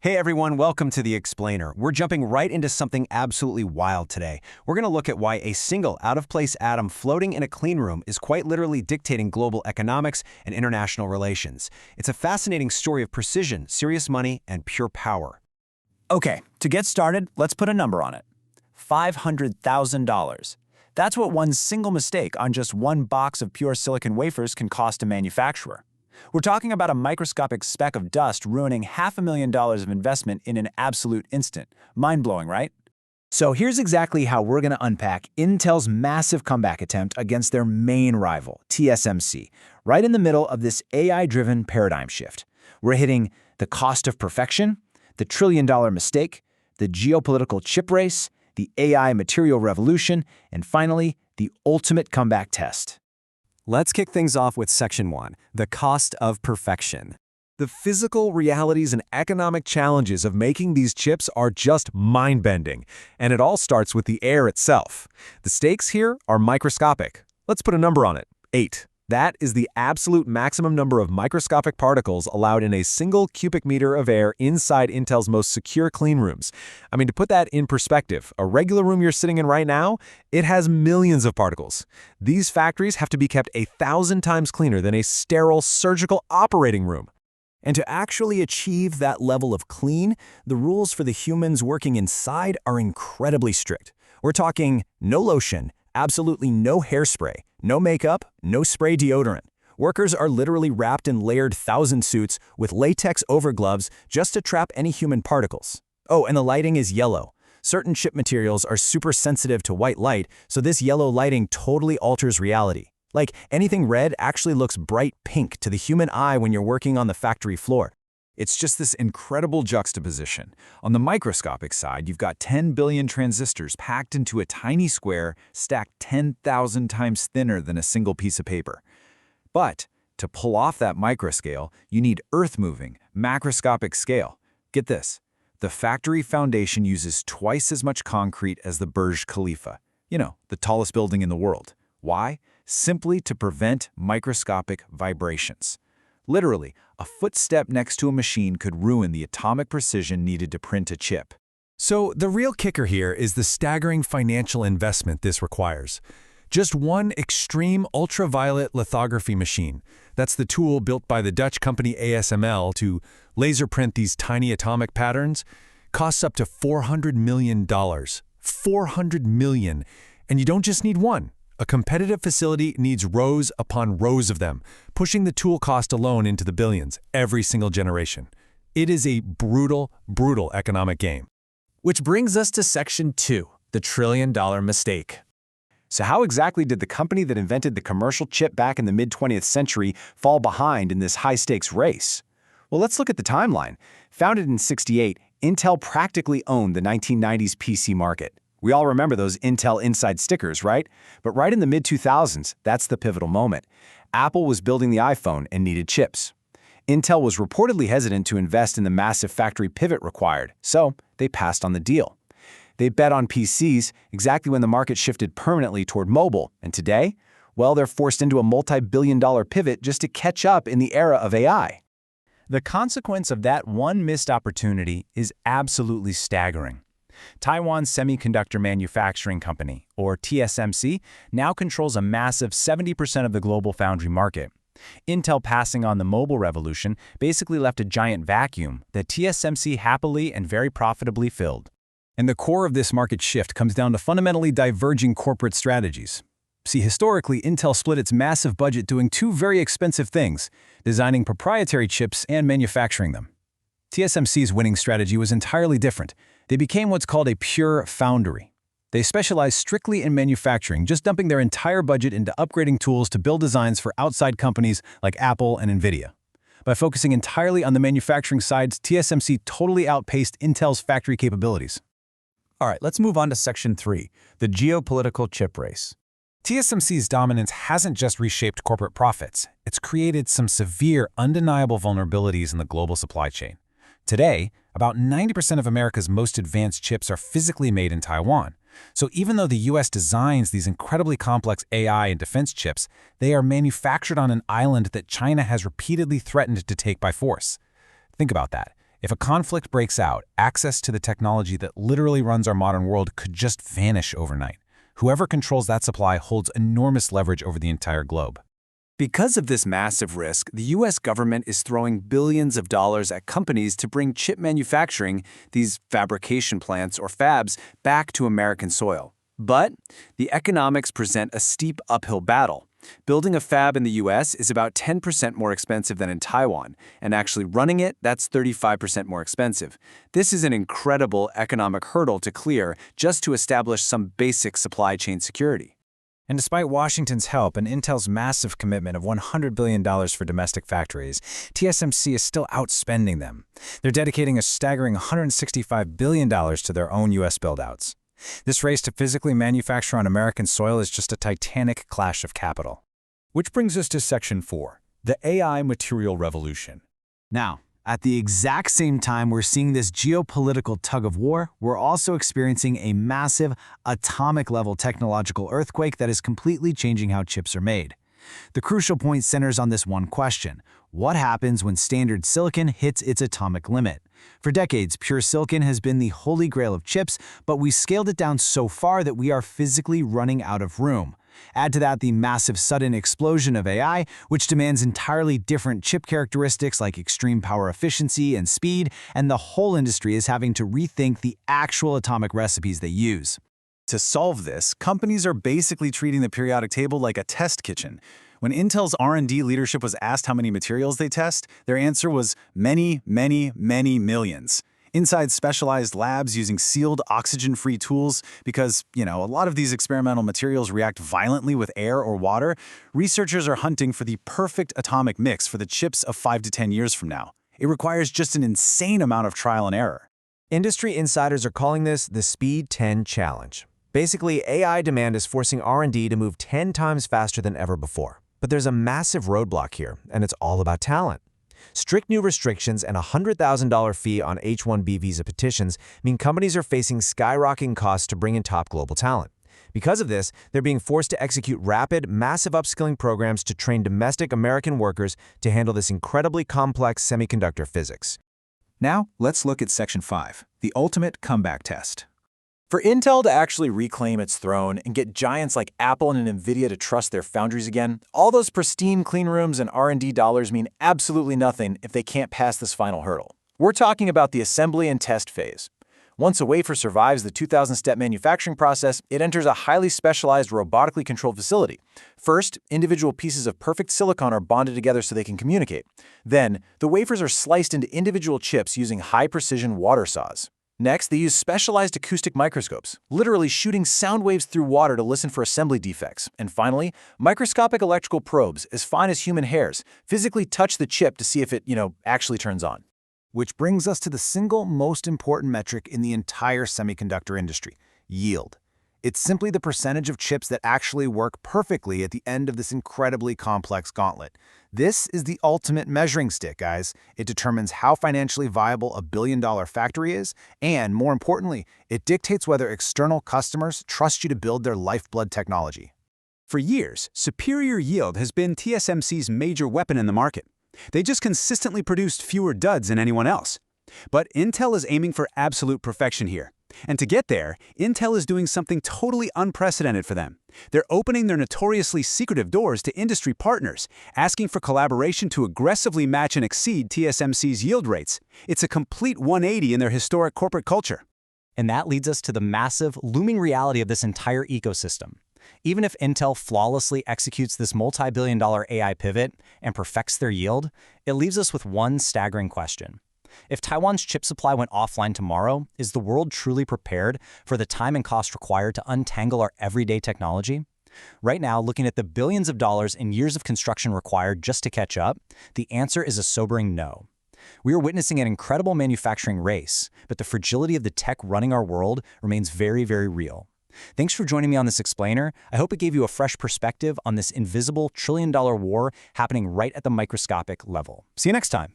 Hey everyone, welcome to The Explainer. We're jumping right into something absolutely wild today. We're going to look at why a single out-of-place atom floating in a clean room is quite literally dictating global economics and international relations. It's a fascinating story of precision, serious money, and pure power. Okay, to get started, let's put a number on it. $500,000. That's what one single mistake on just one box of pure silicon wafers can cost a manufacturer. We're talking about a microscopic speck of dust ruining $500,000 of investment in an absolute instant. Mind-blowing, right? So here's exactly how we're going to unpack Intel's massive comeback attempt against their main rival, TSMC, right in the middle of this AI-driven paradigm shift. We're hitting the cost of perfection, the trillion-dollar mistake, the geopolitical chip race, the AI material revolution, and finally, the ultimate comeback test. Let's kick things off with Section 1, the cost of perfection. The physical realities and economic challenges of making these chips are just mind-bending, and it all starts with the air itself. The stakes here are microscopic. Let's put a number on it, 8. That is the absolute maximum number of microscopic particles allowed in a single cubic meter of air inside Intel's most secure clean rooms. I mean, to put that in perspective, a regular room you're sitting in right now, it has millions of particles. These factories have to be kept 1,000 times cleaner than a sterile surgical operating room. And to actually achieve that level of clean, the rules for the humans working inside are incredibly strict. We're talking no lotion, absolutely no hairspray, no makeup, no spray deodorant. Workers are literally wrapped in layered 1,000 suits with latex overgloves just to trap any human particles. Oh, and the lighting is yellow. Certain chip materials are super sensitive to white light, so this yellow lighting totally alters reality. Like, anything red actually looks bright pink to the human eye when you're working on the factory floor. It's just this incredible juxtaposition. On the microscopic side, you've got 10 billion transistors packed into a tiny square stacked 10,000 times thinner than a single piece of paper. But to pull off that microscale, you need earth-moving, macroscopic scale. Get this. The factory foundation uses twice as much concrete as the Burj Khalifa. You know, the tallest building in the world. Why? Simply to prevent microscopic vibrations. Literally, a footstep next to a machine could ruin the atomic precision needed to print a chip. So the real kicker here is the staggering financial investment this requires. Just one extreme ultraviolet lithography machine, that's the tool built by the Dutch company ASML to laser print these tiny atomic patterns, costs up to $400 million. $400 million. And you don't just need one. A competitive facility needs rows upon rows of them, pushing the tool cost alone into the billions every single generation. It is a brutal, brutal economic game. Which brings us to Section 2, the trillion-dollar mistake. So how exactly did the company that invented the commercial chip back in the mid-20th century fall behind in this high-stakes race? Well, let's look at the timeline. Founded in '68, Intel practically owned the 1990s PC market. We all remember those Intel Inside stickers, right? But right in the mid-2000s, that's the pivotal moment. Apple was building the iPhone and needed chips. Intel was reportedly hesitant to invest in the massive factory pivot required, so they passed on the deal. They bet on PCs exactly when the market shifted permanently toward mobile, and today, well, they're forced into a multi-billion-dollar pivot just to catch up in the era of AI. The consequence of that one missed opportunity is absolutely staggering. Taiwan's semiconductor manufacturing company, or TSMC, now controls a massive 70% of the global foundry market. Intel passing on the mobile revolution basically left a giant vacuum that TSMC happily and very profitably filled. And the core of this market shift comes down to fundamentally diverging corporate strategies. See, historically, Intel split its massive budget doing two very expensive things: designing proprietary chips and manufacturing them. TSMC's winning strategy was entirely different. They became what's called a pure foundry. They specialized strictly in manufacturing, just dumping their entire budget into upgrading tools to build designs for outside companies like Apple and NVIDIA. By focusing entirely on the manufacturing side, TSMC totally outpaced Intel's factory capabilities. All right, let's move on to Section 3, the geopolitical chip race. TSMC's dominance hasn't just reshaped corporate profits, it's created some severe, undeniable vulnerabilities in the global supply chain. Today, about 90% of America's most advanced chips are physically made in Taiwan. So even though the US designs these incredibly complex AI and defense chips, they are manufactured on an island that China has repeatedly threatened to take by force. Think about that. If a conflict breaks out, access to the technology that literally runs our modern world could just vanish overnight. Whoever controls that supply holds enormous leverage over the entire globe. Because of this massive risk, the U.S. government is throwing billions of dollars at companies to bring chip manufacturing, these fabrication plants or fabs, back to American soil. But the economics present a steep uphill battle. Building a fab in the U.S. is about 10% more expensive than in Taiwan, and actually running it, that's 35% more expensive. This is an incredible economic hurdle to clear just to establish some basic supply chain security. And despite Washington's help and Intel's massive commitment of $100 billion for domestic factories, TSMC is still outspending them. They're dedicating a staggering $165 billion to their own U.S. buildouts. This race to physically manufacture on American soil is just a titanic clash of capital. Which brings us to Section 4, the AI material revolution. Now, at the exact same time we're seeing this geopolitical tug-of-war, we're also experiencing a massive, atomic-level technological earthquake that is completely changing how chips are made. The crucial point centers on this one question: what happens when standard silicon hits its atomic limit? For decades, pure silicon has been the holy grail of chips, but we scaled it down so far that we are physically running out of room. Add to that the massive sudden explosion of AI, which demands entirely different chip characteristics like extreme power efficiency and speed, and the whole industry is having to rethink the actual atomic recipes they use. To solve this, companies are basically treating the periodic table like a test kitchen. When Intel's R&D leadership was asked how many materials they test, their answer was many, many, many millions. Inside specialized labs using sealed, oxygen-free tools, because, a lot of these experimental materials react violently with air or water, researchers are hunting for the perfect atomic mix for the chips of 5 to 10 years from now. It requires just an insane amount of trial and error. Industry insiders are calling this the Speed 10 Challenge. Basically, AI demand is forcing R&D to move 10 times faster than ever before. But there's a massive roadblock here, and it's all about talent. Strict new restrictions and a $100,000 fee on H-1B visa petitions mean companies are facing skyrocketing costs to bring in top global talent. Because of this, they're being forced to execute rapid, massive upskilling programs to train domestic American workers to handle this incredibly complex semiconductor physics. Now, let's look at Section 5, the ultimate comeback test. For Intel to actually reclaim its throne and get giants like Apple and NVIDIA to trust their foundries again, all those pristine clean rooms and R&D dollars mean absolutely nothing if they can't pass this final hurdle. We're talking about the assembly and test phase. Once a wafer survives the 2,000-step manufacturing process, it enters a highly specialized, robotically controlled facility. First, individual pieces of perfect silicon are bonded together so they can communicate. Then, the wafers are sliced into individual chips using high-precision water saws. Next, they use specialized acoustic microscopes, literally shooting sound waves through water to listen for assembly defects. And finally, microscopic electrical probes, as fine as human hairs, physically touch the chip to see if it, actually turns on. Which brings us to the single most important metric in the entire semiconductor industry: yield. It's simply the percentage of chips that actually work perfectly at the end of this incredibly complex gauntlet. This is the ultimate measuring stick, guys. It determines how financially viable a billion-dollar factory is, and more importantly, it dictates whether external customers trust you to build their lifeblood technology. For years, superior yield has been TSMC's major weapon in the market. They just consistently produced fewer duds than anyone else. But Intel is aiming for absolute perfection here. And to get there, Intel is doing something totally unprecedented for them. They're opening their notoriously secretive doors to industry partners, asking for collaboration to aggressively match and exceed TSMC's yield rates. It's a complete 180 in their historic corporate culture. And that leads us to the massive, looming reality of this entire ecosystem. Even if Intel flawlessly executes this multi-billion-dollar AI pivot and perfects their yield, it leaves us with one staggering question. If Taiwan's chip supply went offline tomorrow, is the world truly prepared for the time and cost required to untangle our everyday technology? Right now, looking at the billions of dollars and years of construction required just to catch up, the answer is a sobering no. We are witnessing an incredible manufacturing race, but the fragility of the tech running our world remains very, very real. Thanks for joining me on this explainer. I hope it gave you a fresh perspective on this invisible trillion-dollar war happening right at the microscopic level. See you next time.